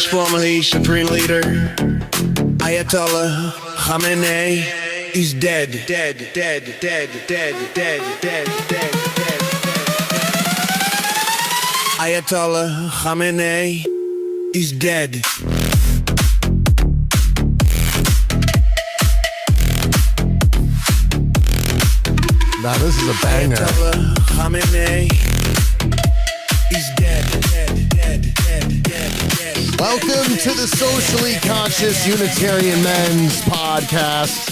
Formerly supreme leader, Ayatollah Khamenei, he's dead. Ayatollah Khamenei, he's dead. Now this is a banger. Ayatollah Khamenei, he's dead. Welcome to the Socially Conscious Unitarian Men's Podcast,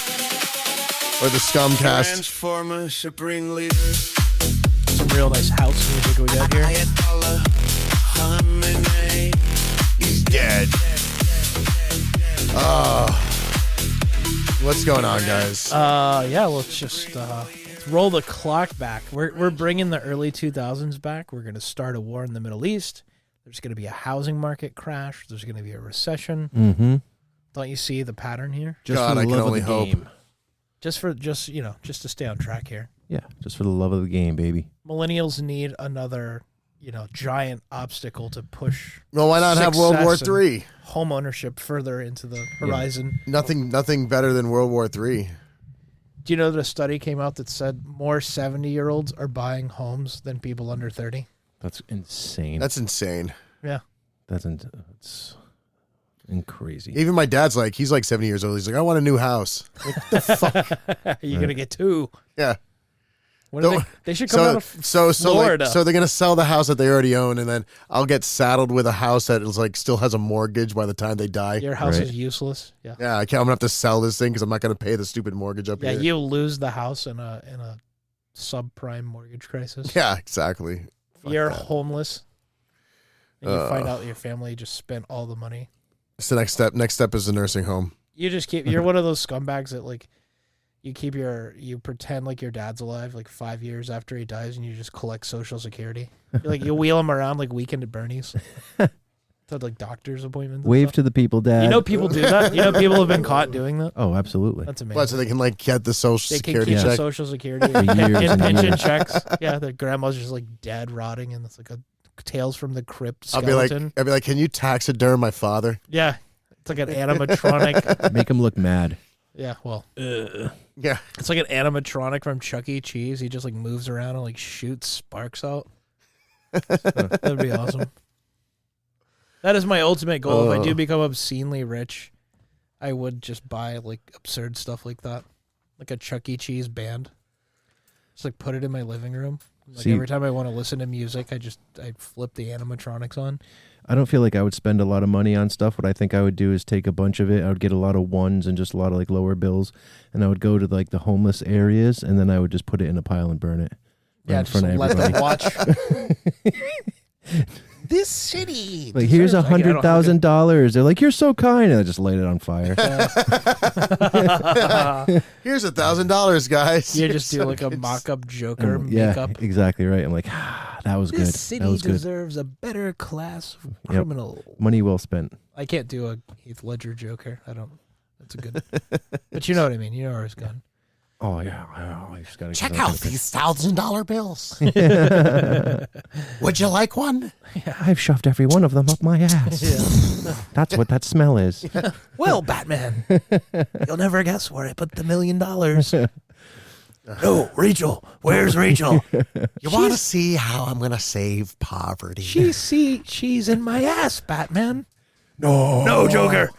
or the Scumcast. Transformer supreme leader, Some real nice house music we got here. Ayatollah Khamenei, he's dead. What's going on, guys? Yeah, let's just let's roll the clock back. We're bringing the early 2000s back. We're going to start a war in the Middle East. There's going to be a housing market crash. There's going to be a recession. Mm-hmm. Don't you see the pattern here? Just God, for the I can love only of the hope. game. Just to stay on track here. Yeah, just for the love of the game, baby. Millennials need another, giant obstacle to push Well, why not have World War success and III? home ownership further into the horizon. Nothing better than World War III. Do you know that a study came out that said more 70-year-olds are buying homes than people under 30? That's insane. That's insane. Yeah. That's crazy. Even my dad's he's 70 years old. He's like, I want a new house. You're going to get two. Yeah. When are they should come out of Florida. So they're gonna sell the house that they already own, and then I'll get saddled with a house that is still has a mortgage by the time they die. Your house Right. is useless. Yeah. Yeah, I'm gonna have to sell this thing because I'm not gonna pay the stupid mortgage up Yeah, here. you lose the house in a subprime mortgage crisis. Yeah, exactly. Fuck You're that. homeless. And you find out your family just spent all the money. It's the next step. Next step is the nursing home. You're one of those scumbags that you pretend like your dad's alive 5 years after he dies and you just collect Social Security. You wheel him around like Weekend at Bernie's. To doctor's appointments. and Wave stuff. to the people, Dad. People do that. People have been caught doing that. Oh, absolutely. That's amazing. What, so they can get the Social They can Security keep the check? Social Security For years and and pension years. checks. Yeah, their grandma's just dead, rotting, and it's a Tales from the Crypt I'll skeleton. be like, can you taxiderm my father? Yeah, it's like an animatronic. Make him look mad. Yeah, well, Yeah. it's like an animatronic from Chuck E. Cheese. He just moves around and shoots sparks out. That'd be awesome. That is my ultimate goal. If I do become obscenely rich, I would just buy absurd stuff like that, like a Chuck E. Cheese band. Just put it in my living room. See- Every time I want to listen to music, I flip the animatronics on. I don't feel like I would spend a lot of money on stuff. What I think I would do is take a bunch of it. I would get a lot of ones and just a lot of lower bills, and I would go to the homeless areas, and then I would just put it in a pile and burn it. Yeah, in just front of let them everybody. watch. This city. Here's deserves- I don't have $100,000. They're like, you're so kind, and I just light it on fire. Here's $1,000, guys. You just do a mock-up Joker Yeah, makeup. exactly right. I'm like, that was good. This That city was good. deserves a better class of criminal. Money well spent. I can't do a Heath Ledger Joker. I don't. That's a good. But you know what I mean. You know where it's going. Oh yeah, I just gotta Check out these $1,000 bills. Would you like one? I've shoved every one of them up my ass. That's what that smell is. Well, Batman, you'll never guess where I put the $1 million. No, Rachel. Where's Rachel? You want to see how I'm going to save poverty? She's in my ass, Batman. No, Joker.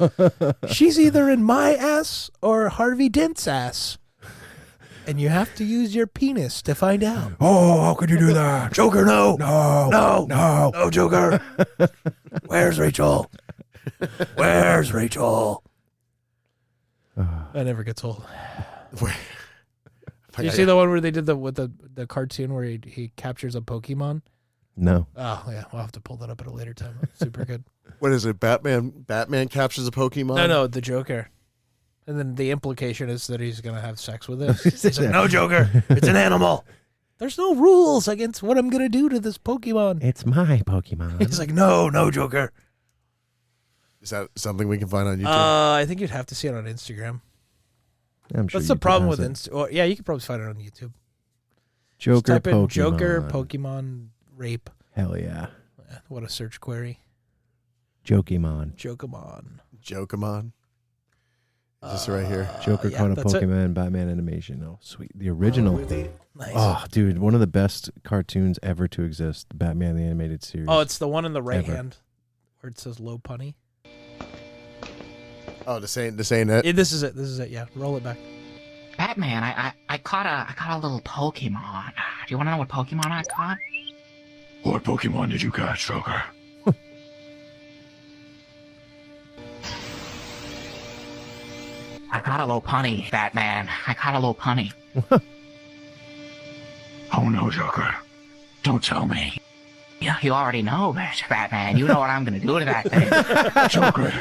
She's either in my ass or Harvey Dent's ass. And you have to use your penis to find out. Oh, how could you do that? Joker, no. No. No, Joker. Where's Rachel? Where's Rachel? That never gets old. Did you see the one where they did the cartoon where he captures a Pokemon? No. Oh, yeah. We'll have to pull that up at a later time. Super good. What is it? Batman captures a Pokemon? No, the Joker. And then the implication is that he's going to have sex with it. He's like, no, Joker. It's an animal. There's no rules against what I'm going to do to this Pokemon. It's my Pokemon. He's like, no, Joker. Is that something we can find on YouTube? I think you'd have to see it on Instagram. I'm sure That's the YouTube problem has with it. Insta. Yeah, you could probably find it on YouTube. Joker Just type in Pokemon. Joker Pokemon rape. Hell yeah. What a search query. Jokemon. Jokemon. This right here. Joker yeah, caught a that's it. Pokemon Batman animation. Oh, sweet. The original. Nice. Oh, dude, one of the best cartoons ever to exist. The Batman the Animated Series. Oh, it's the one in the right Ever. hand where it says low punny. Oh, this ain't it. Yeah, this is it. This is it. Yeah, roll it back. Batman, I caught a little Pokemon. Do you want to know what Pokemon I caught? What Pokemon did you catch, Joker? I caught a little punny, Batman. I caught a little punny. Oh no, Joker. Don't tell me. Yeah, you already know, Batman. You know what I'm gonna do to that thing. Joker,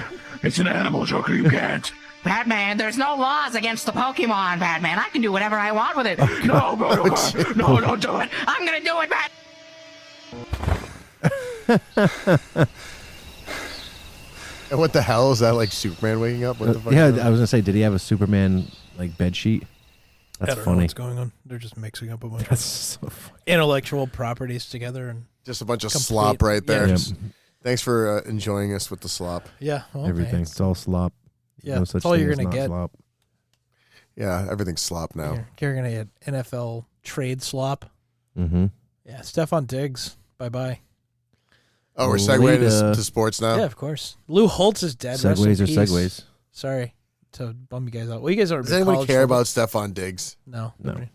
it's an animal, Joker. You can't. Batman, there's no laws against the Pokemon, Batman. I can do whatever I want with it. No, Joker. No, don't do it. I'm gonna do it, Bat. And what the hell is that? Like Superman waking up? What the fuck? yeah, is that? I was gonna say, did he have a Superman like bed sheet? I That's don't know funny. what's going on. They're just mixing up a bunch That's of so funny. intellectual properties together, and Just a bunch of Complete- slop right there. yeah. Yep. Thanks for enjoying us with the slop. yeah, well, Everything. thanks. It's all slop. Yeah, no such that's all thing you're as gonna not get. slop. Yeah, everything's slop now. You're gonna get NFL trade slop. Mm-hmm. Yeah, Stephon Diggs. Bye bye. Oh, we're segueing Later. to sports now? Yeah, of course. Lou Holtz is dead. Rest in Segways or peace. segways? Sorry to bum you guys out. Well, you guys aren't. Does big anybody college care football- about Stephon Diggs? No. No. nobody.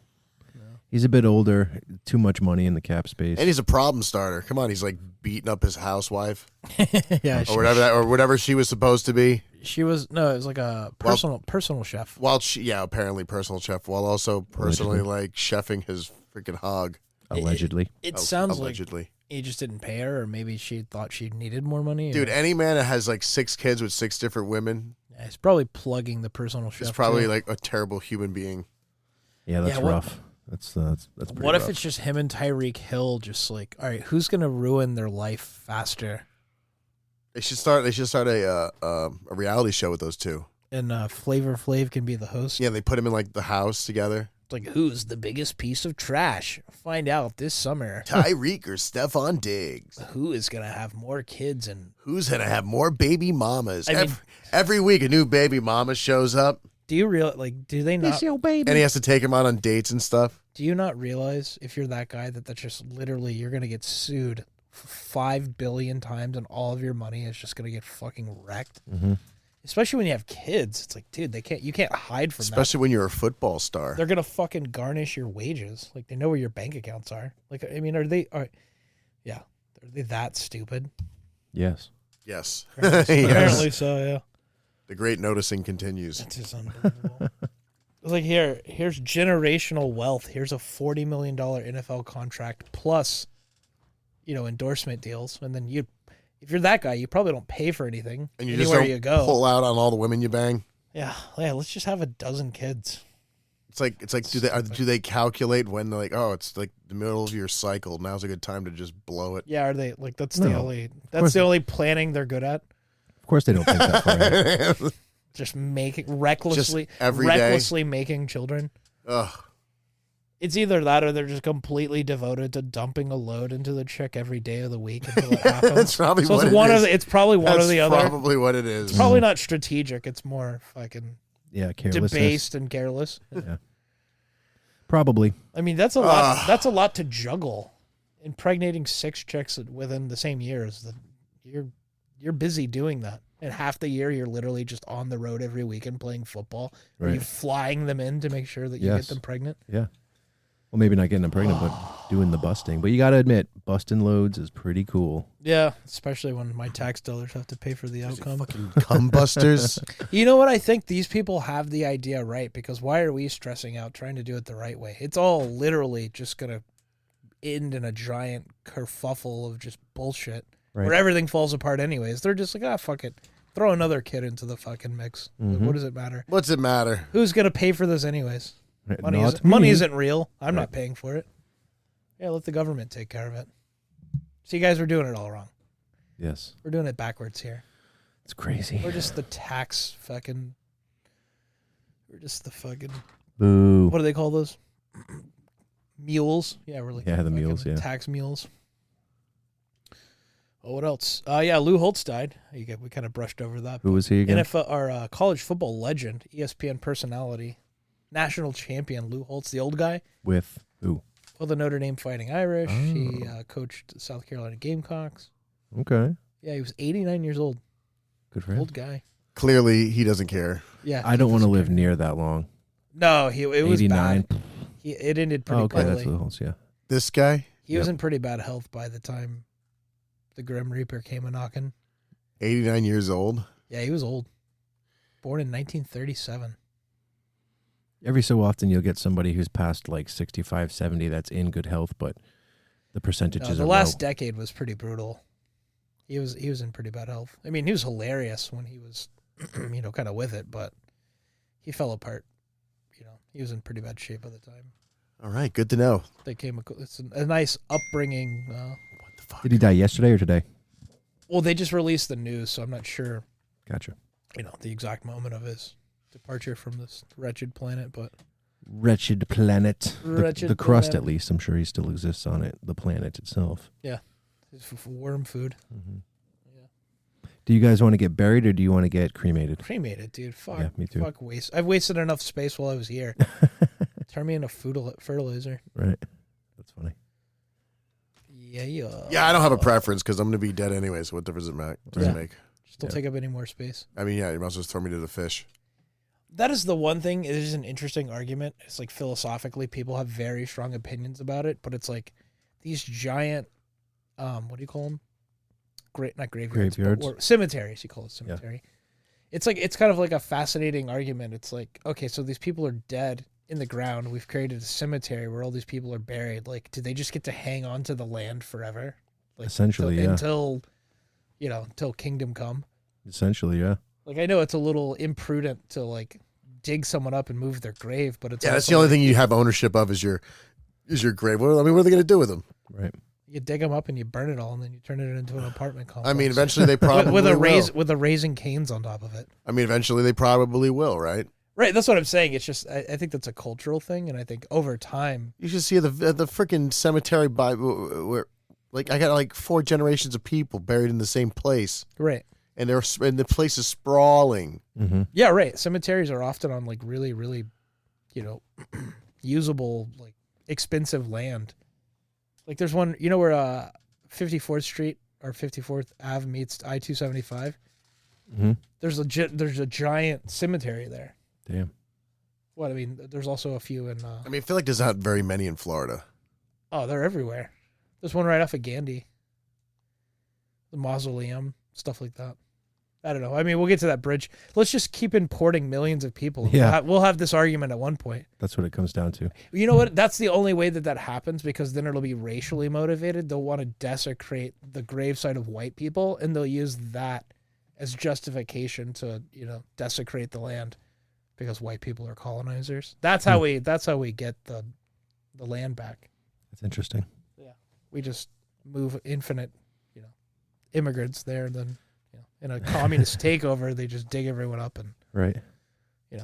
He's a bit older. Too much money in the cap space. And he's a problem starter. Come on, he's like beating up his housewife Yeah, or whatever she was supposed to be. she was. No, it was like a personal chef. While apparently personal chef, while also personally like chefing his freaking hog. Allegedly. It sounds like allegedly. he just didn't pay her, or maybe she thought she needed more money. Dude, or- any man that has like 6 kids with 6 different women yeah, he's probably plugging the personal chef. is probably too. like a terrible human being. Yeah, that's Yeah, what- rough. That's pretty What if rough. it's just him and Tyreek Hill? Just like, all right, who's gonna ruin their life faster? They should start a reality show with those two. And Flavor Flav can be the host. Yeah, they put him in like the house together. It's like, who's the biggest piece of trash? Find out this summer. Tyreek or Stephon Diggs? Who is gonna have more kids? And Who's gonna have more baby mamas? I mean- every week a new baby mama shows up, do you do they not? baby. and he has to take him out on dates and stuff. Do you not realize if you're that guy that's just literally you're gonna get sued 5 billion times and all of your money is just gonna get fucking wrecked? Mm-hmm. Especially when you have kids, it's like, dude, you can't hide from that. Especially when you're a football star. They're gonna fucking garnish your wages. Like they know where your bank accounts are. Like I mean, are they that stupid? Yes. Yes. Apparently Yes. so. Yeah, The great noticing continues. it's just unbelievable. It's like here's generational wealth. Here's a $40 million NFL contract plus, endorsement deals, and then if you're that guy, you probably don't pay for anything And you just anywhere don't you go. pull out on all the women you bang. Yeah, let's just have a dozen kids. It's like do they calculate when they're like, oh, it's like the middle of your cycle. Now's a good time to just blow it. Yeah, are they like that's No, the only planning they're good at? Of course they don't think that far ahead. Just recklessly every day. recklessly making children. Ugh. It's either that or they're just completely devoted to dumping a load into the chick every day of the week until it happens. That's probably so what it's it one is. it's probably one That's or the other. probably what it is. It's probably not strategic. It's more fucking Yeah, carelessness. debased and careless. Yeah. Probably. I mean, that's a lot. That's a lot to juggle. Impregnating 6 chicks within the same year is you're busy doing that. And half the year you're literally just on the road every weekend playing football. Are you Right. flying them in to make sure that you Yes. get them pregnant? Yeah. Well, maybe not getting them pregnant, but doing the busting. But you got to admit, busting loads is pretty cool. Yeah, especially when my tax dollars have to pay for the outcome. Fucking cum busters. You know what? I think these people have the idea right, because why are we stressing out trying to do it the right way? It's all literally just going to end in a giant kerfuffle of just bullshit Right. where everything falls apart anyways. They're just like, fuck it. Throw another kid into the fucking mix. Mhm. What does it matter? What's it matter? Who's going to pay for this anyways? Money, Not money me. isn't real. I'm Right. not paying for it. Yeah, let the government take care of it. See, guys, we're doing it all wrong. Yes. We're doing it backwards here. It's crazy. We're just the tax fucking. We're just the fucking. Boo. What do they call those? Mules. Yeah, we're like Yeah, the fucking mules, yeah. tax mules. Oh, what else? Yeah, Lou Holtz died. We kind of brushed over that. Who was he again? NFL or college football legend, ESPN personality, national champion Lou Holtz, the old guy. With who? Well, the Notre Dame Fighting Irish. Oh. He coached South Carolina Gamecocks. Okay. Yeah, he was 89 years old. Good for him. Old guy. Clearly, he doesn't care. Yeah. I don't want to live near that long. No, it was 89. bad. It ended pretty Okay, poorly. that's Lou Holtz, yeah. This guy, He was in pretty bad health by the time the Grim Reaper came a knocking. 89 years old. Yeah, he was old. Born in 1937. Every so often you'll get somebody who's past like 65, 70 that's in good health, but the percentages No, the are last low. decade was pretty brutal. He was in pretty bad health. I mean, he was hilarious when he was, kind of with it, but he fell apart. He was in pretty bad shape at the time. All right, good to know. It's a nice upbringing. What the fuck? Did he die yesterday or today? Well, they just released the news, so I'm not sure, Gotcha. the exact moment of his departure from this wretched planet, but Wretched planet. Wretched the crust, planet. at least. I'm sure he still exists on it. The planet itself. it's worm food. Mm-hmm. Yeah. Do you guys want to get buried or do you want to get cremated? Cremated, dude. Fuck. Yeah, me too. Fuck waste. I've wasted enough space while I was here. Turn me into fertilizer. Right. That's funny. Yeah. Yeah, I don't have a preference because I'm going to be dead anyway, so what difference does it make? Just don't Yeah. take up any more space. I mean, yeah, you might as well just throw me to the fish. That is the one thing. It is an interesting argument. It's like philosophically, people have very strong opinions about it, but it's like these giant, what do you call them? Not graveyards. Graveyards. Or cemeteries. You call it cemetery. It's like, it's kind of like a fascinating argument. It's like, okay, so these people are dead in the ground. We've created a cemetery where all these people are buried. Like, do they just get to hang on to the land forever? Like, Essentially, yeah. Until kingdom come. Essentially, yeah. Like, I know it's a little imprudent to like dig someone up and move their grave, but it's Yeah, that's also the only like, thing you have ownership of is your grave. What are they going to do with them? Right. you dig them up and you burn it all, and then you turn it into an apartment complex. I mean, eventually they probably with a will. with a Raising Canes on top of it. I mean, eventually they probably will, right? Right, that's what I'm saying. It's just I think that's a cultural thing, and I think over time, You should see the freaking cemetery by where, like, I got like 4 generations of people buried in the same place, right? and the place is sprawling. Mm-hmm. Yeah, right. Cemeteries are often on like really, really, usable, like expensive land. Like there's one, where 54th Street or 54th Ave meets I-275. Mm-hmm. There's a giant cemetery there. Damn. What I mean, there's also a few in. I mean, I feel like there's not very many in Florida. Oh, they're everywhere. There's one right off of Gandy. The mausoleum, stuff like that. I don't know. I mean, we'll get to that bridge. Let's just keep importing millions of people. Yeah. We'll have this argument at one point. That's what it comes down to. You know what? That's the only way that happens, because then it'll be racially motivated. They'll want to desecrate the gravesite of white people, and they'll use that as justification to, desecrate the land because white people are colonizers. That's how we get the land back. That's interesting. We just move infinite, immigrants there, and then, in a communist takeover, they just dig everyone up and, Right.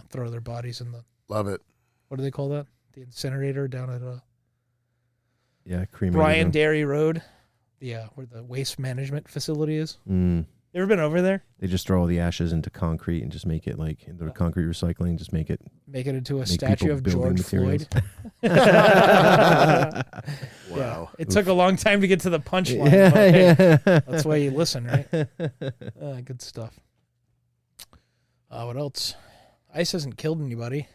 throw their bodies in the, Love it. what do they call that? The incinerator down at Yeah, cremated. Bryan them. Dairy Road, where the waste management facility is. Mm. You ever been over there? They just throw all the ashes into concrete and just make it like into concrete recycling. Just make it. Make it into a Make statue people of building George materials. Floyd. Wow. Yeah. It took a long time to get to the punchline. Yeah, but hey, yeah. that's why you listen, right? Good stuff. What else? ICE hasn't killed anybody.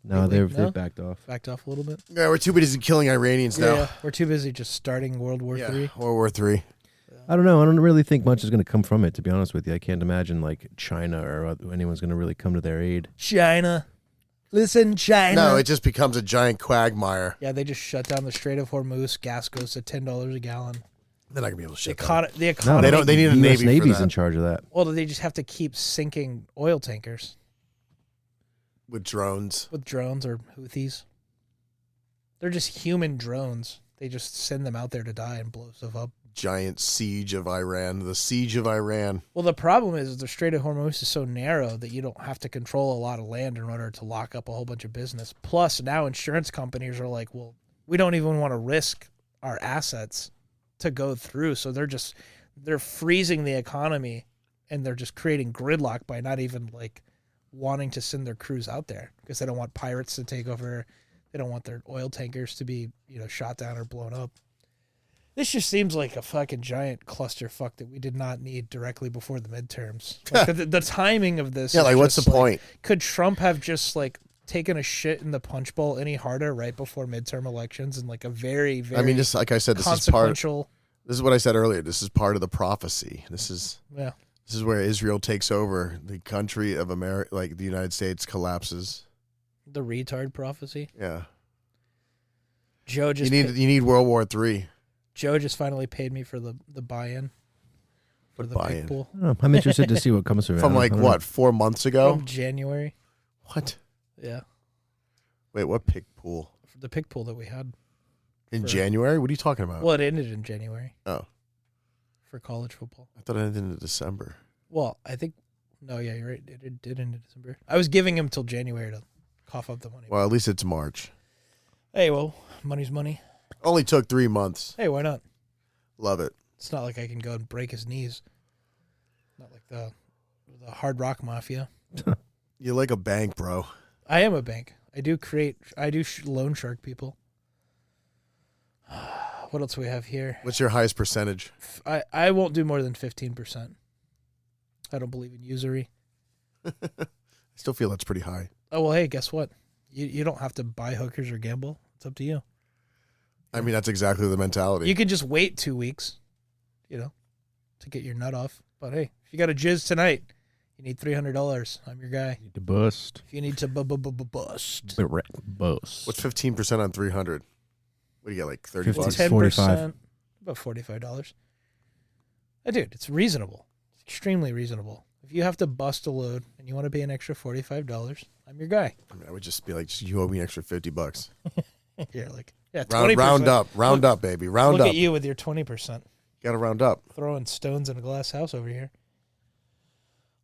No, Lately, they've no? backed off. Backed off a little bit. Yeah, we're too busy killing Iranians now. Yeah, we're too busy just starting World War Yeah, III. World War III. I don't know. I don't really think much is going to come from it, to be honest with you. I can't imagine like China or anyone's going to really come to their aid. China. Listen, China. No, it just becomes a giant quagmire. Yeah, they just shut down the Strait of Hormuz. Gas goes to $10 a gallon. They're not gonna be able to The, shit. the No, economy. They don't. They need a US navy Navy's for that. in charge of that. Well, they just have to keep sinking oil tankers With drones. with drones or Houthis. They're just human drones. They just send them out there to die and blow stuff up. Giant siege of Iran. The siege of Iran. Well, the problem is the Strait of Hormuz is so narrow that you don't have to control a lot of land in order to lock up a whole bunch of business. Plus, now insurance companies are like, well, we don't even want to risk our assets to go through. So they're freezing the economy, and they're just creating gridlock by not even like wanting to send their crews out there because they don't want pirates to take over. They don't want their oil tankers to be, shot down or blown up. This just seems like a fucking giant clusterfuck that we did not need directly before the midterms. Like the timing of this. Yeah, is like what's just, the point? Could Trump have just like taken a shit in the punch bowl any harder right before midterm elections and like a very, very I mean, just like I said, this is consequential. This is what I said earlier. This is part of the prophecy. This is where Israel takes over the country of America, like the United States collapses. The retard prophecy. Yeah. Joe just you need World War III. Joe just finally paid me for the buy-in for the buy-in? pick pool I'm interested to see what comes from it. From like what, 4 months ago? from January. What? Yeah, Wait, what pick pool? for the pick pool that we had. In For- January? What are you talking about? Well, it ended in January Oh, for college football. I thought it ended in December. Well, I think no, yeah, you're right. It did end in December. I was giving him till January to cough up the money. Well, at least it's March. Hey, well, money's money. Only took 3 months. Hey, why not? Love it. It's not like I can go and break his knees. Not like the Hard Rock Mafia. You're like a bank, bro. I am a bank. I do loan shark people. What else do we have here? What's your highest percentage? I won't do more than 15%. I don't believe in usury. I still feel that's pretty high. Oh, well, hey, guess what? You don't have to buy hookers or gamble. It's up to you. I mean, that's exactly the mentality. You could just wait 2 weeks, to get your nut off. But hey, if you got a jizz tonight, you need $300. I'm your guy. Need to bust. If you need to bust. Bust. What's 15% on 300? What do you get, like 30 50. bucks? 10%, 45. about $45. Dude, it's reasonable. It's extremely reasonable. If you have to bust a load and you want to pay an extra $45, I'm your guy. I mean, I would just be like, you owe me an extra $50. You're like, yeah, 20%. Round up, baby. Round Look up. at you with your 20%. Got to round up. Throwing stones in a glass house over here.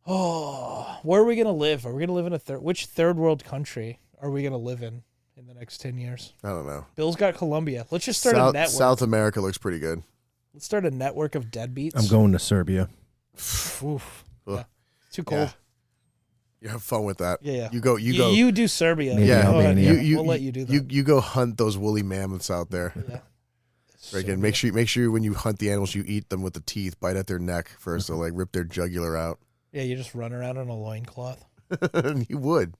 Oh, where are we going to live? Are we going to live in which third world country are we going to live in the next 10 years? I don't know. Bill's got Colombia. Let's just start a network. South America looks pretty good. Let's start a network of deadbeats. I'm going to Serbia. Oof. Ugh. Yeah. Too cold. Yeah. You have fun with that. Yeah. You go. You do Serbia. Maybe Yeah. Go ahead. Albania. We'll let you do that. You go hunt those woolly mammoths out there. Yeah. Again, make sure when you hunt the animals, you eat them with the teeth, bite at their neck first, to like rip their jugular out. Yeah, you just run around in a loincloth. You would.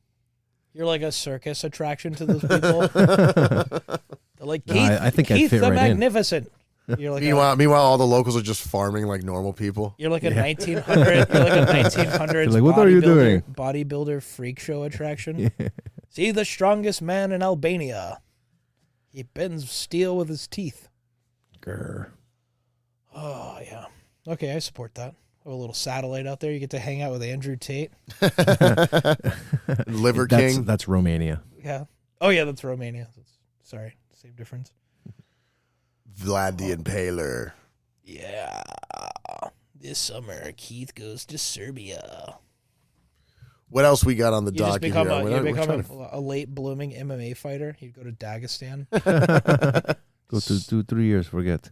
You're like a circus attraction to those people. They're like, No, Keith, I think I'd Keith fit the right in. Magnificent. You're like Meanwhile, all the locals are just farming like normal people. You're like a 1900. You're like a 1900s. You're like, what are you doing? Bodybuilder freak show attraction. See the strongest man in Albania. He bends steel with his teeth. Grr. Oh yeah. Okay, I support that. A little satellite out there. You get to hang out with Andrew Tate. Liver King. That's Romania. Yeah. Oh yeah, that's Romania. Sorry, same difference. Vlad the Impaler. Yeah. This summer, Keith goes to Serbia. What else we got on the You just docket become, here? you We're become trying a late blooming MMA fighter. You go to Dagestan. Go to 2-3 years, forget.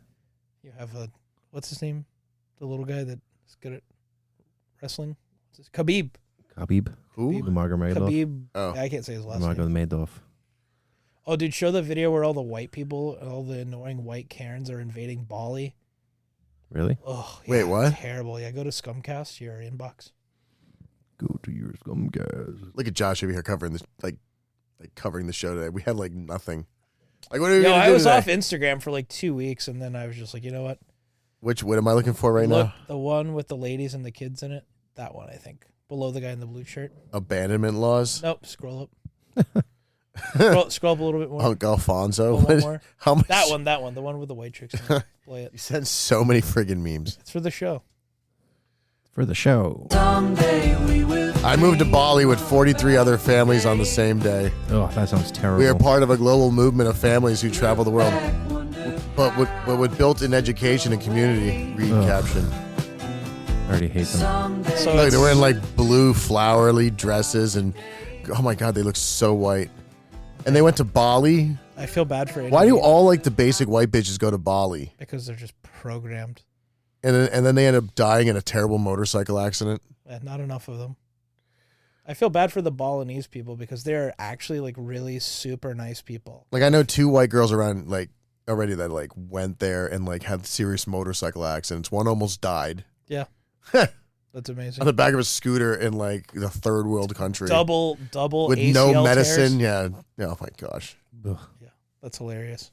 You have what's his name? The little guy that's good at wrestling. What's his? Khabib. Khabib. Who? Nurmagomedov. Khabib. Oh. I can't say his last name. Nurmagomedov. Oh, dude, show the video where all the white people, all the annoying white Karens are invading Bali. Really? Oh, Wait, yeah, what? Terrible. Yeah, go to Scumcast, your inbox. Go to your scum guys. Look at Josh over here covering this, like covering the show today. We had like nothing. Like, what are we Yo, gonna I do was today? off Instagram for like 2 weeks, and then I was just like, you know what? What am I looking for right Look, now? the one with the ladies and the kids in it. That one, I think. Below the guy in the blue shirt. Abandonment laws. Nope, scroll up. scroll up a little bit more. Uncle Alfonso. One What- more. How much? That one, the one with the white chicks in it. Play You it. sent so many friggin' memes. It's for the show. For the show. I moved to Bali with 43 other families on the same day. Oh, that sounds terrible. We are part of a global movement of families who travel the world, but with built-in education and community. Read Ugh. caption. I already hate them. So Look, it's, they're wearing like blue flowery dresses, and oh my god, they look so white. And they went to Bali. I feel bad for Why do Indonesia all like the basic white bitches go to Bali? because they're just programmed. and then they end up dying in a terrible motorcycle accident. Not enough of them. I feel bad for the Balinese people because they're actually like really super nice people. Like I know 2 white girls around like already that like went there and like had serious motorcycle accidents. One almost died. Yeah. That's amazing. On the back of a scooter in like the third world country. Double with ACL no medicine. tears. Yeah. Oh my gosh. Yeah, that's hilarious.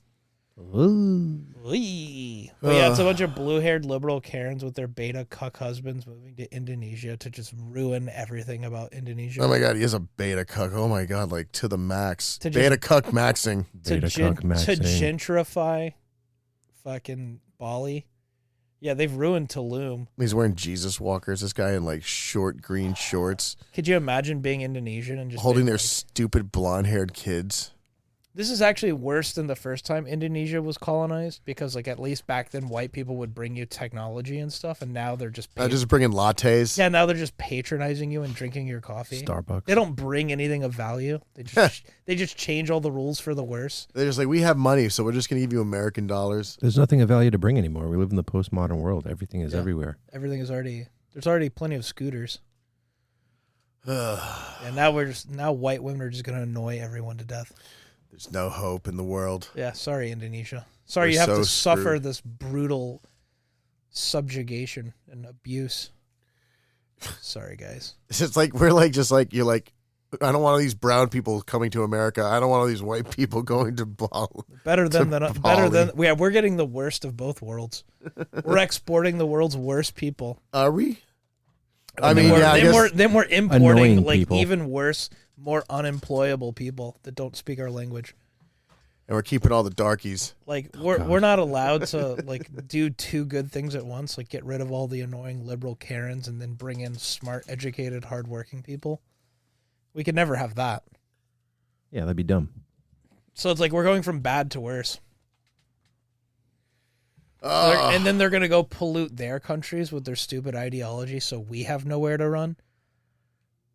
Ooh. Whee. But yeah, it's a bunch of blue-haired liberal Karens with their beta cuck husbands moving to Indonesia to just ruin everything about Indonesia. Oh my god, he is a beta cuck. Oh my god, like to the max. To Beta cuck maxing. to, Beta cuck maxing. gentrify fucking Bali. Yeah, they've ruined Tulum. He's wearing Jesus walkers. This guy in like short green shorts, Could you imagine being Indonesian and just holding being their like, stupid blonde-haired kids. This is actually worse than the first time Indonesia was colonized because, like, at least back then white people would bring you technology and stuff, and now they're just Just bringing lattes. yeah, now they're just patronizing you and drinking your coffee. Starbucks. They don't bring anything of value. They just change all the rules for the worse. They're just like, we have money, so we're just gonna give you American dollars. There's nothing of value to bring anymore. We live in the postmodern world. Everything is everywhere. Everything is there's already plenty of scooters. And now white women are just gonna annoy everyone to death. There's no hope in the world. Yeah, sorry, Indonesia. Sorry, We're you have so to suffer screwed. this brutal subjugation and abuse. Sorry, guys. It's just like we're like just like you're like, I don't want all these brown people coming to America. I don't want all these white people going to Bali. Better than Bali. we're getting the worst of both worlds. We're exporting the world's worst people. Are we? I mean, then we're importing Annoying like people. even worse, more unemployable people that don't speak our language. And we're keeping all the darkies. Like we're not allowed to like do 2 good things at once, like get rid of all the annoying liberal Karens and then bring in smart, educated, hardworking people. We could never have that. Yeah, that'd be dumb. So it's like we're going from bad to worse. And then they're going to go pollute their countries with their stupid ideology so we have nowhere to run.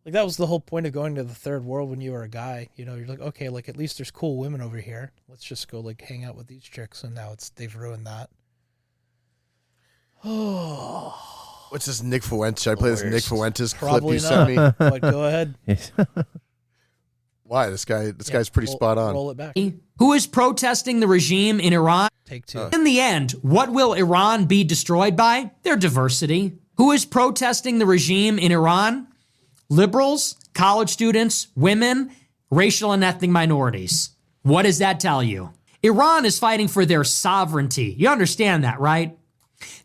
Like, that was the whole point of going to the third world when you were a guy. You know, you're like, okay, like, at least there's cool women over here. Let's just go, like, hang out with these chicks. And now they've ruined that. Oh. What's this Nick Fuentes? Should I play this Nick Fuentes clip Probably you sent me? But go ahead. Why? This guy's pretty spot on. Roll it back. Who is protesting the regime in Iran? Take 2. In the end, what will Iran be destroyed by? Their diversity. Who is protesting the regime in Iran? Liberals, college students, women, racial and ethnic minorities. What does that tell you? Iran is fighting for their sovereignty. You understand that, right?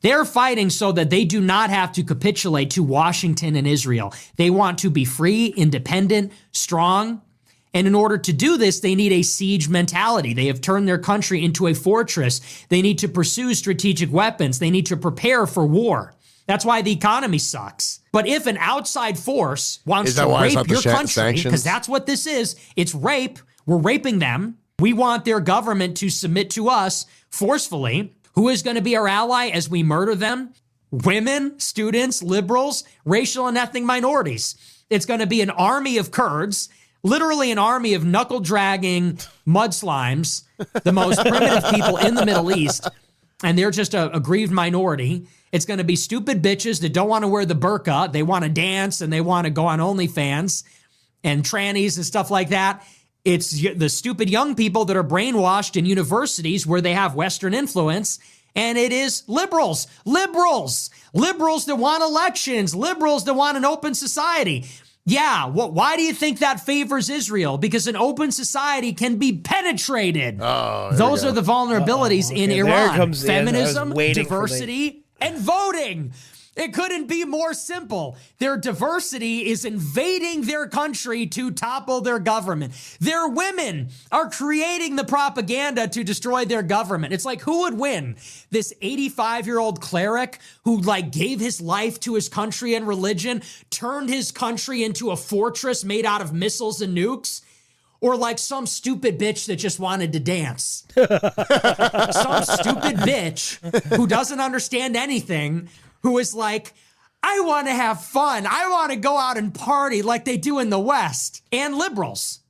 They're fighting so that they do not have to capitulate to Washington and Israel. They want to be free, independent, strong. And in order to do this, they need a siege mentality. They have turned their country into a fortress. They need to pursue strategic weapons. They need to prepare for war. That's why the economy sucks. But if an outside force wants to rape your country, because that's what this is, it's rape. We're raping them. We want their government to submit to us forcefully. Who is going to be our ally as we murder them? Women, students, liberals, racial and ethnic minorities. It's going to be an army of Kurds, literally an army of knuckle-dragging mudslimes, the most primitive people in the Middle East, and they're just a aggrieved minority. It's going to be stupid bitches that don't want to wear the burqa. They want to dance and they want to go on OnlyFans and trannies and stuff like that. It's the stupid young people that are brainwashed in universities where they have Western influence. And it is liberals that want elections, liberals that want an open society. Yeah, why do you think that favors Israel? Because an open society can be penetrated. Those are the vulnerabilities in Iran. Feminism, diversity, and voting. It couldn't be more simple. Their diversity is invading their country to topple their government. Their women are creating the propaganda to destroy their government. It's like, who would win? This 85-year-old cleric who gave his life to his country and religion, turned his country into a fortress made out of missiles and nukes? Or some stupid bitch that just wanted to dance. Some stupid bitch who doesn't understand anything, who is like, I want to have fun. I want to go out and party like they do in the West. And liberals.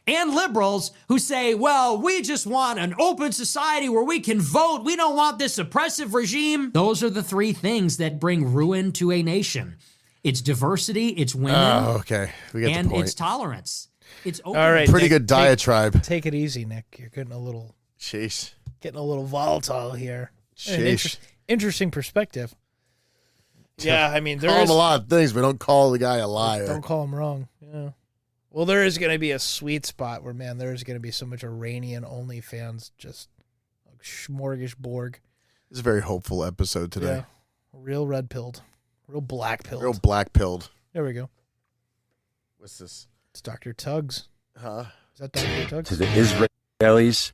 and liberals who say, well, we just want an open society where we can vote. We don't want this oppressive regime. Those are the three things that bring ruin to a nation. It's diversity, it's women, Oh, okay. We get and the point. it's tolerance. It's open. All right, Pretty Nick, good diatribe. Take it easy, Nick. You're getting a little Sheesh. volatile here. An Sheesh. interesting perspective. Yeah, I mean, Call him a lot of things, but don't call the guy a liar. Don't call him wrong. Yeah. Well, there is going to be a sweet spot where, man, there is going to be so much Iranian OnlyFans, just like smorgasbord. It's a very hopeful episode today. Yeah. Real red pilled. Real black pilled. Real black pilled. There we go. What's this? It's Dr. Tuggs. Huh? Is that Dr. Tuggs? To the Israelis.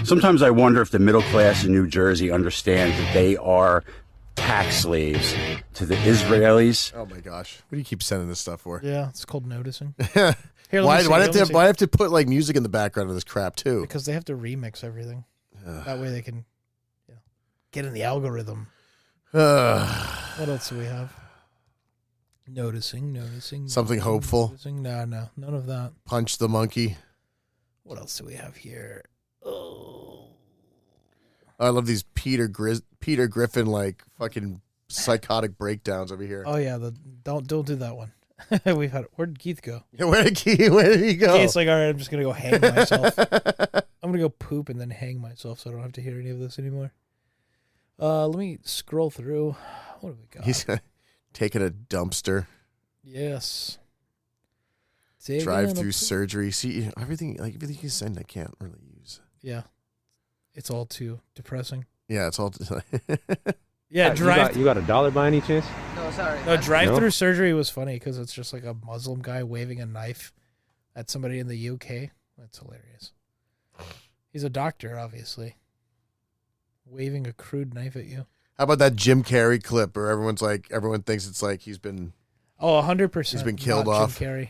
Sometimes I wonder if the middle class in New Jersey understand that they are tax slaves to the Israelis. Oh my gosh. What do you keep sending this stuff for? Yeah, it's called noticing. Why Here, why let me see. why have to put like music in the background of this crap too? Because they have to remix everything. That way they can get in the algorithm. What else do we have? Noticing. Something hopeful. Noticing. No, none of that. Punch the monkey. What else do we have here? Oh, I love these Peter Griffin like fucking psychotic breakdowns over here. oh yeah. Don't do that one. We've had. Where'd Keith go? Where did he go? Keith's like, all right, I'm just gonna go hang myself. I'm gonna go poop and then hang myself, so I don't have to hear any of this anymore. Let me scroll through. What have we got? He's taking a dumpster. Yes. Drive-through surgery. See everything you send. I can't really use. Yeah. It's all too depressing. Yeah, it's all. Yeah, You got $1 by any chance? No, drive-through surgery was funny because it's just like a Muslim guy waving a knife at somebody in the UK. That's hilarious. He's a doctor, obviously. Waving a crude knife at you. How about that Jim Carrey clip where everyone thinks it's like he's been. Oh, 100%. He's been killed not off. Jim Carrey.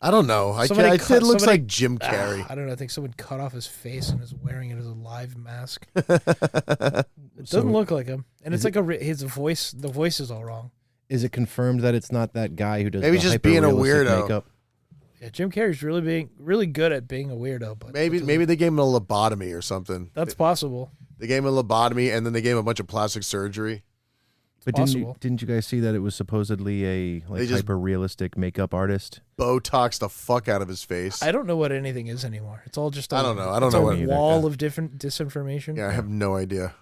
I don't know. It looks like Jim Carrey. I don't know. I think someone cut off his face and is wearing it as a live mask. It doesn't look like him, and it's like his voice. The voice is all wrong. Is it confirmed that it's not that guy who does Maybe the just being a hyper-realistic weirdo. makeup? Yeah, Jim Carrey's really good at being a weirdo, but Maybe they gave him a lobotomy or something. that's possible. They gave him a lobotomy and then they gave him a bunch of plastic surgery. But possible. didn't you guys see that it was supposedly a They just- hyper-realistic makeup artist? Botox the fuck out of his face. I don't know what anything is anymore. It's all just I don't know. I don't it's know a what either. wall of different disinformation. Yeah, I have no idea.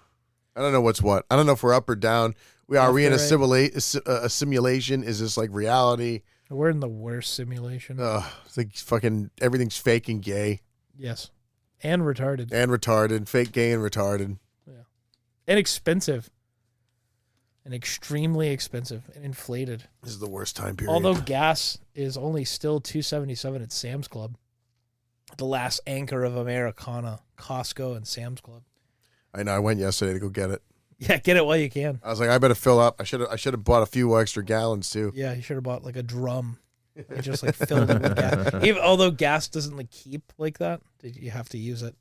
I don't know what's what. I don't know if we're up or down. Are we in a simulation? Is this like reality? We're in the worst simulation. It's like fucking everything's fake and gay Yes, and retarded and retarded. Fake, gay, and retarded. and expensive, and extremely expensive and inflated. This is the worst time period. Although gas is only still $2.77 at Sam's Club, the last anchor of Americana, Costco and Sam's Club. I know I went yesterday to go get it. Yeah, get it while you can. I was like, I better fill up. I should have bought a few extra gallons too. Yeah, you should have bought like a drum. You just like filled it with gas. Although gas doesn't like keep like that, you have to use it.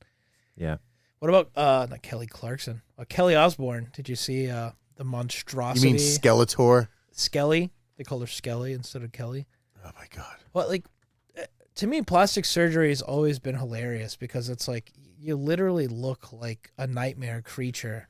Yeah. What about not Kelly Clarkson? Kelly Osbourne. Did you see the You monstrosity? mean Skeletor? Skelly? They called her Skelly instead of Kelly. Oh my god. Well, like to me, plastic surgery has always been hilarious because it's like you literally look like a nightmare creature,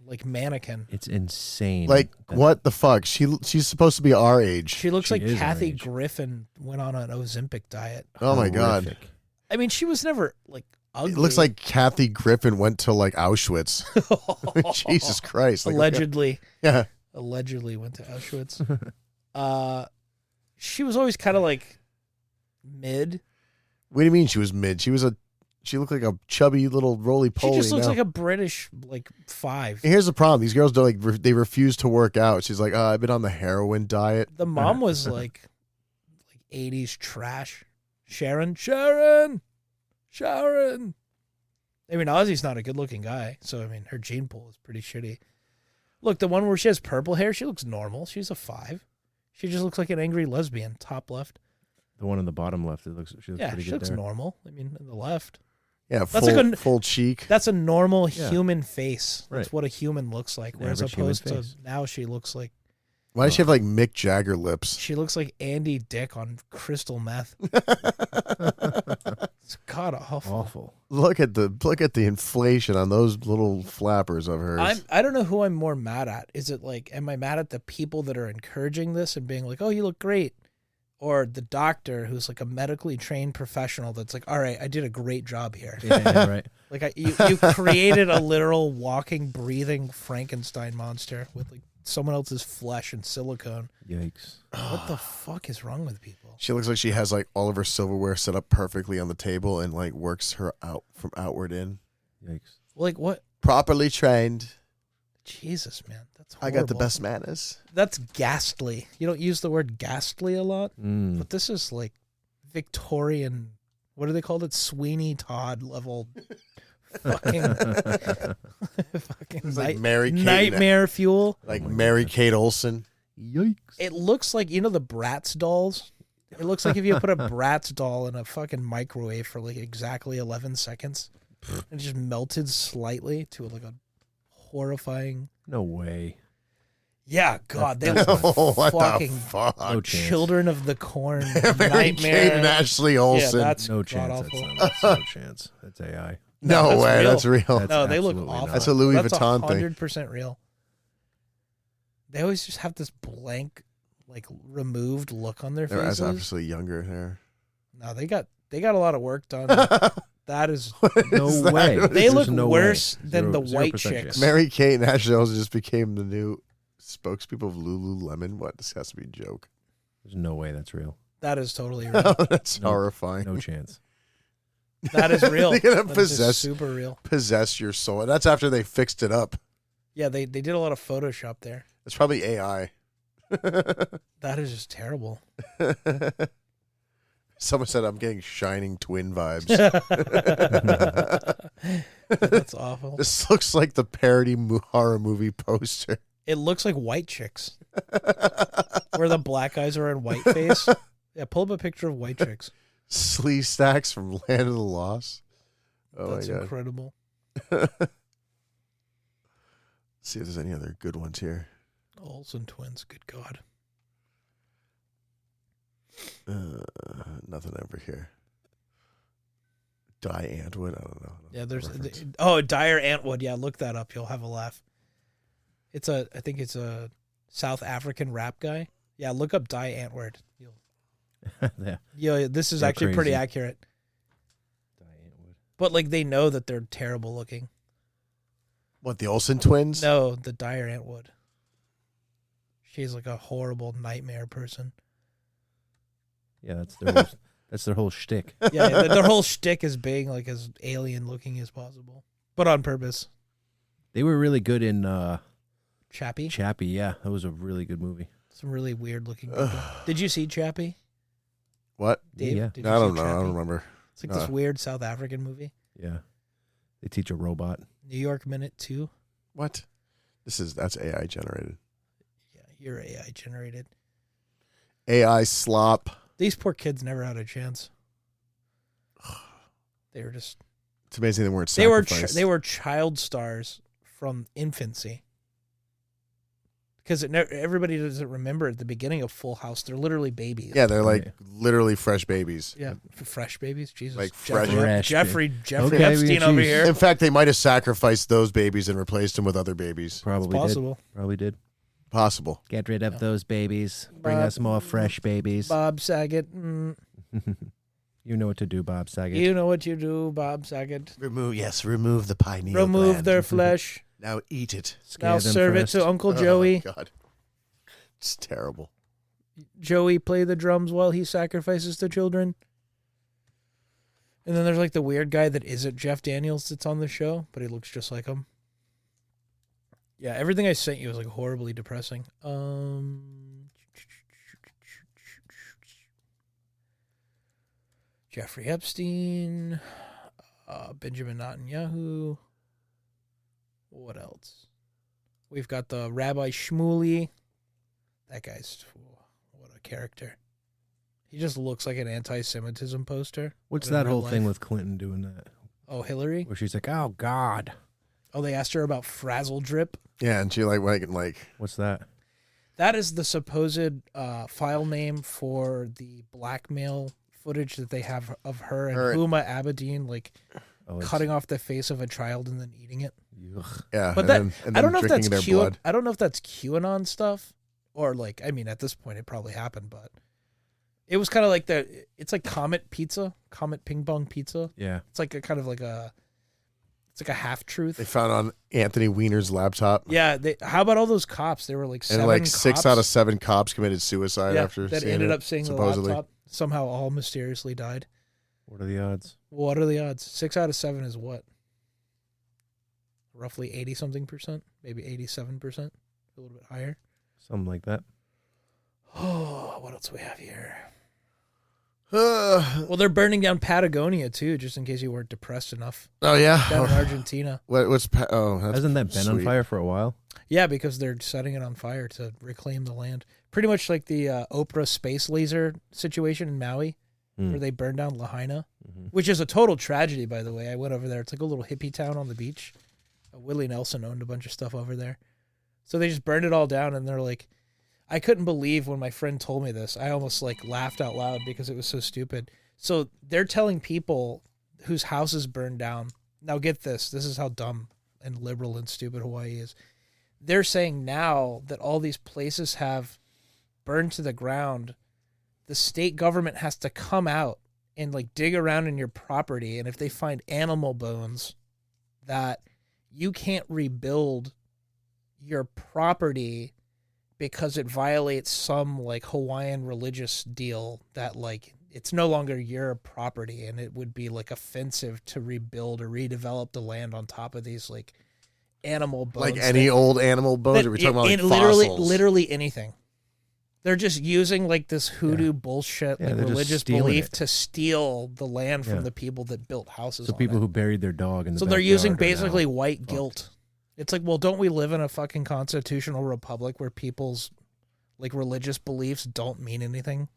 like mannequin. It's insane. Like what the fuck? She's supposed to be our age. She looks She like is our Kathy age. Griffin went on an Ozempic diet. Oh my god. Horrific. I mean, she was never like ugly. It looks like Kathy Griffin went to like Auschwitz. Jesus Christ. Like, allegedly. Yeah. Allegedly went to Auschwitz. She was always kind of like mid. What do you mean she was mid? She looked like a chubby little roly She poly. just looks now. like a British like 5. And here's the problem: these girls don't they refuse to work out. She's like, I've been on the heroin diet. The mom was like 80s trash. Sharon. I mean, Ozzy's not a good-looking guy, so I mean, her gene pool is pretty shitty. Look, the one where she has purple hair, she looks normal. She's a 5. She just looks like an angry lesbian. Top left. The one on the bottom left, she looks Yeah, pretty she good looks there. normal. I mean, in the left. Yeah, That's full, like a- full cheek. That's a normal Yeah. human face. That's Right. what a human looks like. Whereas Average human opposed to face. now she looks like Why does she have like Mick Jagger lips? She looks like Andy Dick on crystal meth. It's god awful. Awful. Look at the inflation on those little flappers of hers. I don't know who I'm more mad at. Is it like, am I mad at the people that are encouraging this and being like, oh, you look great? Or the doctor who's like a medically trained professional that's like, all right, I did a great job here. Yeah, right. Like you created a literal walking, breathing Frankenstein monster with like someone else's flesh and silicone. Yikes. What the fuck is wrong with people? She looks like she has like all of her silverware set up perfectly on the table and like works her out from outward in. Yikes. Like what? Properly trained. Jesus, man. That's I horrible. got the best manners. That's ghastly. You don't use the word ghastly a lot, Mm. but this is like Victorian, what do they call it? Sweeney Todd level fucking It's like Mary Kate, nightmare fuel. like Mary Kate Olsen. Yikes. It looks like, you know, the Bratz dolls? It looks like if you put a Bratz doll in a fucking microwave for like exactly 11 seconds and just melted slightly to like a horrifying. No way. Yeah, God, they That's look what fucking the fuck? No chance. Children of the Corn Mary nightmare. Kate and Ashley Olsen. Yeah, that's No chance. god-awful. That's no chance. That's AI. no that's way, real. that's real. That's No, they look absolutely awful. not. That's a Louis That's Vuitton thing. 100% real. They always just have this blank, like removed look on their They're faces. obviously younger hair. No, they got a lot of work done. That is, No Is that way. what- they look There's no worse way. than the 0% white chance. chicks. Mary Kate and Ashley Olsen just became the new spokespeople of Lululemon. What? This has to be a joke. There's no way that's real. That is totally real. That's No- horrifying. No chance. That is real. They're gonna That is just possess- super real. Possess your soul. And that's after they fixed it up. Yeah, they did a lot of Photoshop there. It's probably AI. That is just terrible. Someone said I'm getting Shining Twin vibes. That's awful. This looks like the parody horror movie poster. It looks like white chicks, where the black guys are in white face. Yeah, pull up a picture of white chicks. Slee Stacks from Land of the Lost. Oh That's my god. incredible. See if there's any other good ones here. Olsen twins. Good God. Nothing over here. Die Antwood. I don't know. Yeah, there's Reference. Dire Antwood. Yeah, look that up. You'll have a laugh. I think it's a South African rap guy. Yeah, look up Die Antwoord. Yeah. Yeah, this is They're actually pretty crazy. accurate. But like they know that they're terrible looking. What, the Olsen twins? No, the Dire Antwood. She's like a horrible nightmare person. Yeah, that's their whole shtick. Yeah, their whole shtick is being like as alien looking as possible, but on purpose. They were really good in Chappie, Chappie. Yeah, that was a really good movie. some really weird looking people. Did you see Chappie? What? Dave, Yeah. did I you don't see know. I Chappie? don't remember. It's like this weird South African movie. Yeah, they teach a robot. New York Minute 2. What? That's AI generated. Yeah, you're AI generated. AI slop. These poor kids never had a chance. They were just It's amazing they weren't they were sacrificed. they were child stars from infancy. Because everybody doesn't remember at the beginning of Full House, they're literally babies. Yeah, they're like Right. literally fresh babies. Yeah, fresh babies. Jesus, Like Jeffrey Okay, Epstein over geez. here. In fact, they might have sacrificed those babies and replaced them with other babies. Probably did. Possible. Probably did. Possible. Get rid of those babies. Bring Bob- us more fresh babies. Bob Saget. You know what to do, Bob Saget. You know what you do, Bob Saget. Remove the pineal Remove gland. their flesh. Now eat it. Scare Now them serve first. it to Uncle Joey. Oh, God. It's terrible. Joey play the drums while he sacrifices the children. And then there's like the weird guy that isn't Jeff Daniels that's on the show, but he looks just like him. Yeah, everything I sent you was like horribly depressing. Jeffrey Epstein, Benjamin Netanyahu. What else? We've got the Rabbi Shmuley. That guy's what a character. He just looks like an anti-Semitism poster. What's but in that real whole thing life. with Clinton doing that? Oh, Hillary? Where she's like, oh, God. Oh, they asked her about Frazzle Drip. Yeah, and she like What's that? That is the supposed file name for the blackmail footage that they have of her and Huma Abedin, like cutting off the face of a child and then eating it. Yeah, but and that then I don't know if drinking that's their blood. I don't know if that's QAnon stuff or like I mean at this point it probably happened, but it was kind of like it's like Comet ping pong pizza. Yeah, it's like a kind of like it's like a half truth. They found on Anthony Weiner's laptop. Yeah, how about all those cops? There were like 7 And like cops. 6 out of 7 cops committed suicide after that seeing ended it, up seeing supposedly. the laptop. Somehow all mysteriously died. What are the odds? What are the odds? 6 out of 7 is what? Roughly 80-something%, maybe 87%, a little bit higher. Something like that. Oh, what else we have here? Well, they're burning down Patagonia too, just in case you weren't depressed enough. Oh yeah, Down in Argentina. What's that's hasn't that been on sweet. fire for a while? Yeah, because they're setting it on fire to reclaim the land. Pretty much like the Oprah space laser situation in Maui, where they burned down Lahaina, which is a total tragedy, by the way. I went over there. It's like a little hippie town on the beach. Willie Nelson owned a bunch of stuff over there. So they just burned it all down, and they're like, I couldn't believe when my friend told me this. I almost like laughed out loud because it was so stupid. So they're telling people whose houses burned down. Now get this. This is how dumb and liberal and stupid Hawaii is. They're saying now that all these places have burned to the ground, the state government has to come out and like dig around in your property. And if they find animal bones, that you can't rebuild your property because it violates some like Hawaiian religious deal that like it's no longer your property and it would be like offensive to rebuild or redevelop the land on top of these like animal bones. Like any old animal bones? Or are we talking about like fossils? Literally anything. They're just using like this hoodoo bullshit, like they're just religious stealing belief it. to steal the land from the people that built houses. So on people it. who buried their dog in the So they're backyard using are basically now white fucked. guilt. It's like, well, don't we live in a fucking constitutional republic where people's like religious beliefs don't mean anything?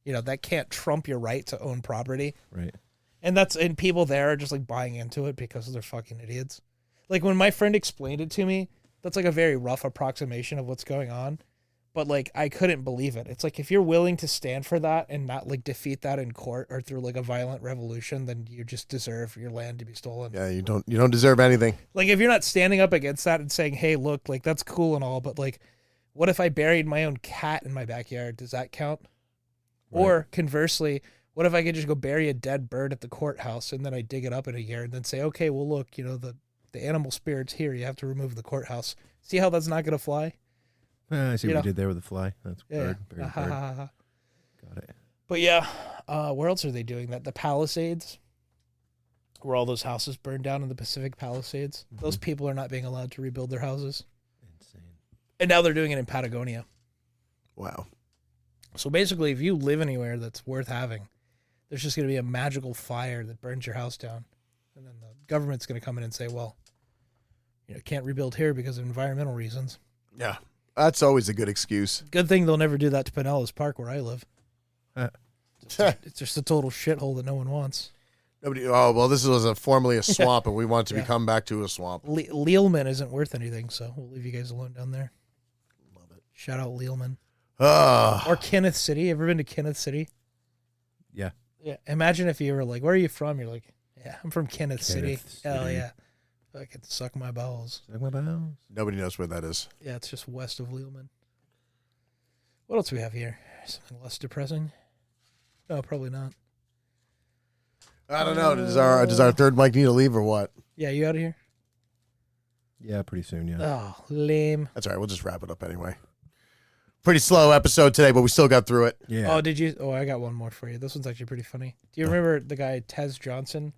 You know, that can't trump your right to own property. Right. And people there are just like buying into it because they're fucking idiots. Like when my friend explained it to me, that's like a very rough approximation of what's going on. But like I couldn't believe it. It's like if you're willing to stand for that and not like defeat that in court or through like a violent revolution, then you just deserve your land to be stolen. Yeah, you don't deserve anything. Like if you're not standing up against that and saying, "Hey, look, like that's cool and all, but like what if I buried my own cat in my backyard? Does that count?" Right. Or conversely, what if I could just go bury a dead bird at the courthouse and then I dig it up in a year and then say, "Okay, well look, you know, the animal spirit's here. You have to remove the courthouse." See how that's not going to fly? I see what you did there with the fly. That's bird. Bird. Got it. But yeah, where else are they doing that? The Palisades, where all those houses burned down in the Pacific Palisades. Those people are not being allowed to rebuild their houses. Insane. And now they're doing it in Patagonia. Wow. So basically, if you live anywhere that's worth having, there's just going to be a magical fire that burns your house down. And then the government's going to come in and say, well, you know, can't rebuild here because of environmental reasons. Yeah. That's always a good excuse. Good thing they'll never do that to Pinellas Park where I live. It's just a total shithole that no one wants. Nobody. Oh well, this was formerly a swamp, and we want it to become back to a swamp. Lealman isn't worth anything, so we'll leave you guys alone down there. Love it. Shout out Lealman. Or Kenneth City. Ever been to Kenneth City? Yeah. Yeah. Imagine if you were like, "Where are you from?" You're like, "Yeah, I'm from Kenneth City." Hell yeah. I can suck my balls. Suck my balls. Nobody knows where that is. Yeah, it's just west of Lealman. What else do we have here? Something less depressing? No, probably not. I don't know. Does our third mic need to leave or what? Yeah, you out of here? Yeah, pretty soon, yeah. Oh, lame. That's all right. We'll just wrap it up anyway. Pretty slow episode today, but we still got through it. Yeah. Oh, did you? Oh, I got one more for you. This one's actually pretty funny. Do you remember the guy Tez Johnson?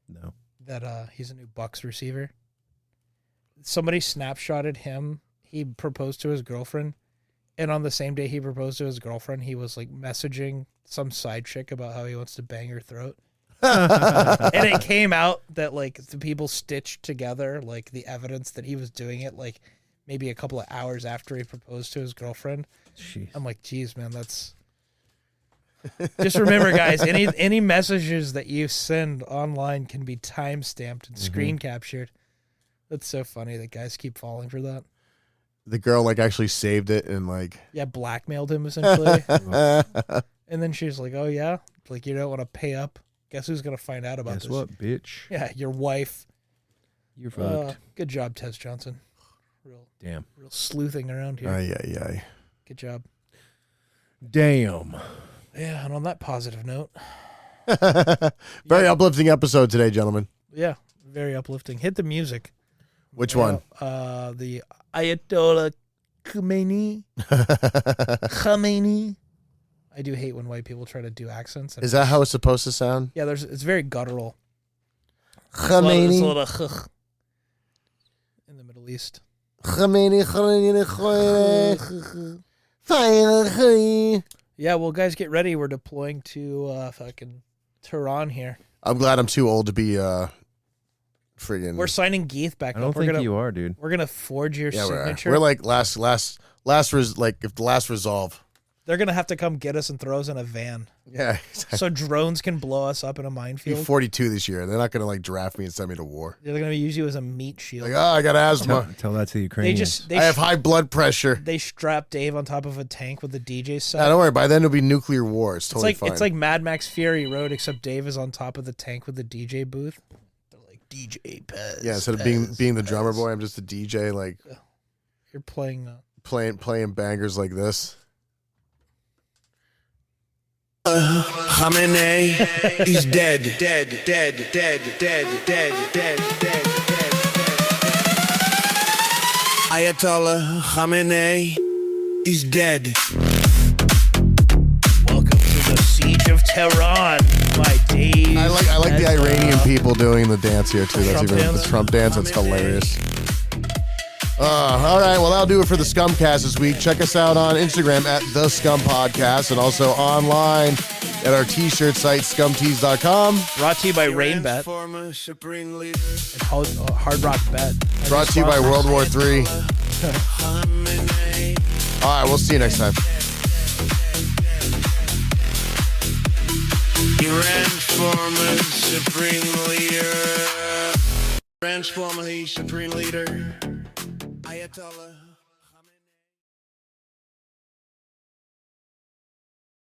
No. That he's a new Bucks receiver. Somebody snapshotted him. He proposed to his girlfriend, and on the same day he proposed to his girlfriend, he was like messaging some side chick about how he wants to bang her throat. And it came out that like the people stitched together like the evidence that he was doing it like maybe a couple of hours after he proposed to his girlfriend. Jeez. I'm like, geez, man, that's. Just remember, guys, any messages that you send online can be time stamped and screen captured. That's so funny that guys keep falling for that. the girl like actually saved it and like Yeah, blackmailed him essentially. And then she's like, "Oh yeah, like you don't want to pay up. Guess who's gonna find out about Guess this? what, bitch? Yeah, your wife. You're fucked. Good job, Tess Johnson. Damn. Real sleuthing around here. Ay. Good job. Damn. Yeah, and on that positive note, Very uplifting episode today, gentlemen. yeah, very uplifting. Hit the music. Which one? The Ayatollah Khomeini. I do hate when white people try to do accents. Is that how it's supposed to sound? Yeah, it's very guttural. Khomeini. It's a lot of in the Middle East. Khomeini. Yeah, well, guys, get ready. We're deploying to fucking Tehran here. I'm glad I'm too old to be friggin'. We're signing Geeth back I up. don't think you are, dude. We're gonna forge your yeah, signature. we're like last if the last resolve. They're gonna have to come get us and throw us in a van, Yeah, so drones can blow us up in a I'm minefield. 42 this year. They're not gonna like draft me and send me to war. They're gonna use you as a meat shield. Like, I got asthma. Tell that to the they Ukrainians. just I have high blood pressure. they strap Dave on top of a tank with the DJ set. Nah, don't worry. By then it'll be nuclear war. It's totally fine. It's like Mad Max Fury Road, except Dave is on top of the tank with the DJ booth. They're like DJ Pez. yeah. Instead of Pez, being the drummer Pez. boy, I'm just a DJ. Like You're playing. playing bangers like this. Khamenei is dead. Ayatollah Khamenei is dead. Welcome to the Siege of Tehran by Dave. I like the Pez. Iranian people doing the dance here too. That's Trump even dance? the Trump dance. That's hilarious. All right, well, that'll do it for the Scumcast this week. Check us out on Instagram at The Scum Podcast and also online at our t-shirt site, scumtees.com. Brought to you by Rainbet Former Supreme Leader and Hard Rock Bet. Brought to you by World War III. Khamenei. All right, we'll see you next time. Iran's former Supreme Leader. Iran's former Supreme Leader. Ayatollah.